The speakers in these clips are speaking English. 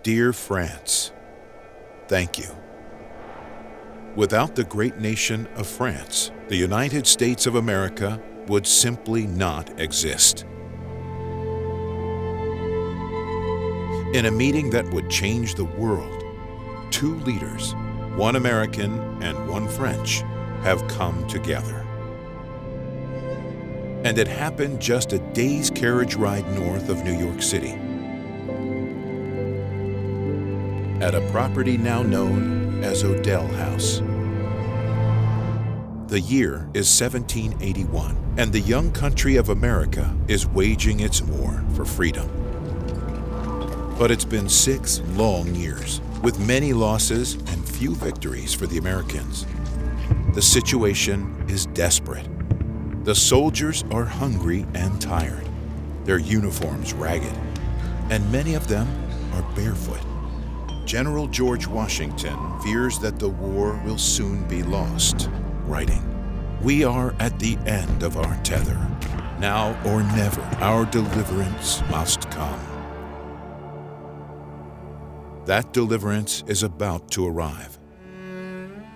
Dear France, thank you. Without the great nation of France, the United States of America would simply not exist. In a meeting that would change the world, two leaders, one American and one French, have come together. And it happened just a day's carriage ride north of New York City, at a property now known as Odell House. The year is 1781, and the young country of America is waging its war for freedom. But it's been 6 long years, with many losses and few victories for the Americans. The situation is desperate. The soldiers are hungry and tired, their uniforms ragged, and many of them are barefoot. General George Washington fears that the war will soon be lost, writing, "We are at the end of our tether. Now or never, our deliverance must come." That deliverance is about to arrive.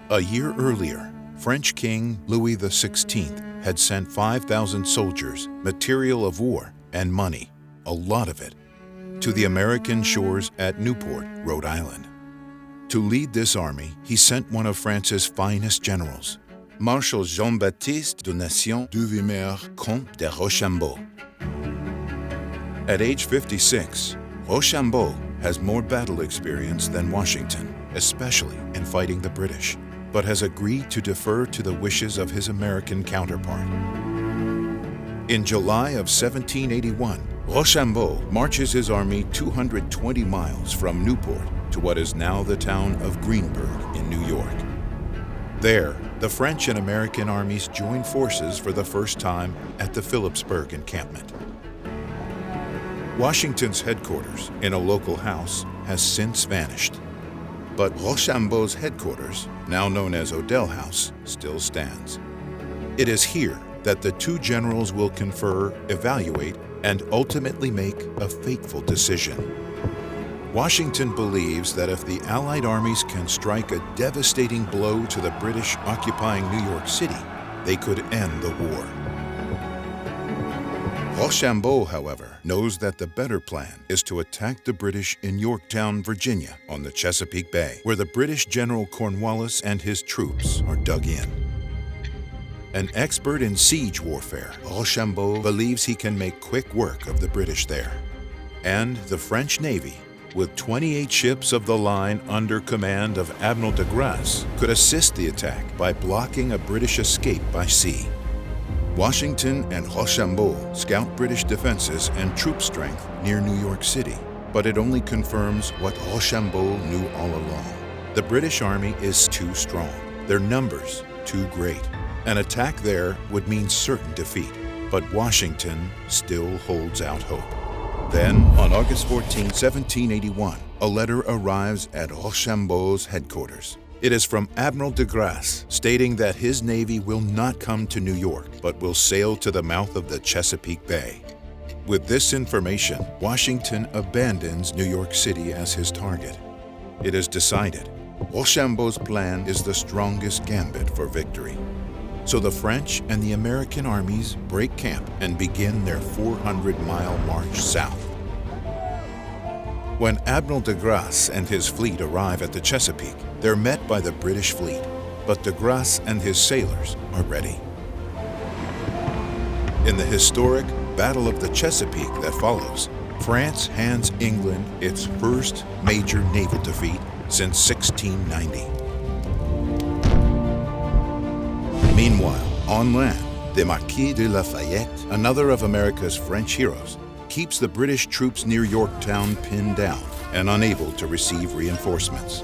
A year earlier, French King Louis XVI had sent 5,000 soldiers, material of war, and money, a lot of it, to the American shores at Newport, Rhode Island. To lead this army, he sent one of France's finest generals, Marshal Jean-Baptiste de Nation du Vimer, Comte de Rochambeau. At age 56, Rochambeau has more battle experience than Washington, especially in fighting the British, but has agreed to defer to the wishes of his American counterpart. In July of 1781, Rochambeau marches his army 220 miles from Newport to what is now the town of Greenburgh in New York. There, the French and American armies join forces for the first time at the Phillipsburg encampment. Washington's headquarters in a local house has since vanished, but Rochambeau's headquarters, now known as Odell House, still stands. It is here that the two generals will confer, evaluate, and ultimately make a fateful decision. Washington believes that if the Allied armies can strike a devastating blow to the British occupying New York City, they could end the war. Rochambeau, however, knows that the better plan is to attack the British in Yorktown, Virginia, on the Chesapeake Bay, where the British General Cornwallis and his troops are dug in. An expert in siege warfare, Rochambeau believes he can make quick work of the British there. And the French Navy, with 28 ships of the line under command of Admiral de Grasse, could assist the attack by blocking a British escape by sea. Washington and Rochambeau scout British defenses and troop strength near New York City, but it only confirms what Rochambeau knew all along. The British Army is too strong, their numbers too great. An attack there would mean certain defeat, but Washington still holds out hope. Then, on August 14, 1781, a letter arrives at Rochambeau's headquarters. It is from Admiral de Grasse, stating that his navy will not come to New York, but will sail to the mouth of the Chesapeake Bay. With this information, Washington abandons New York City as his target. It is decided. Rochambeau's plan is the strongest gambit for victory. So the French and the American armies break camp and begin their 400-mile march south. When Admiral de Grasse and his fleet arrive at the Chesapeake, they're met by the British fleet, but de Grasse and his sailors are ready. In the historic Battle of the Chesapeake that follows, France hands England its first major naval defeat since 1690. Meanwhile, on land, the Marquis de Lafayette, another of America's French heroes, keeps the British troops near Yorktown pinned down and unable to receive reinforcements.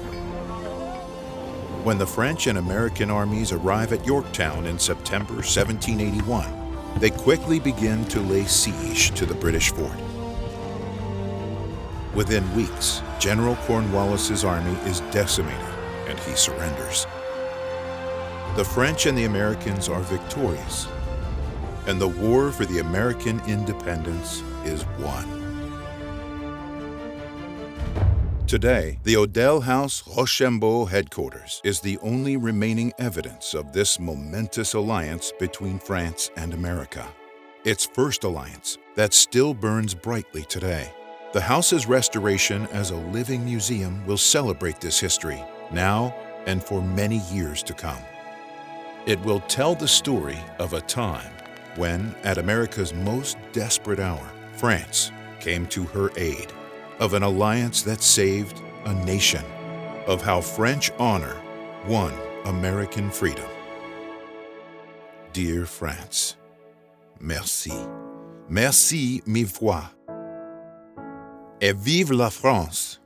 When the French and American armies arrive at Yorktown in September 1781, they quickly begin to lay siege to the British fort. Within weeks, General Cornwallis's army is decimated and he surrenders. The French and the Americans are victorious, and the war for the American independence is won. Today, the Odell House Rochambeau Headquarters is the only remaining evidence of this momentous alliance between France and America. Its first alliance that still burns brightly today. The house's restoration as a living museum will celebrate this history now and for many years to come. It will tell the story of a time when, at America's most desperate hour, France came to her aid, of an alliance that saved a nation, of how French honor won American freedom. Dear France, merci. Merci mille fois. Et vive la France!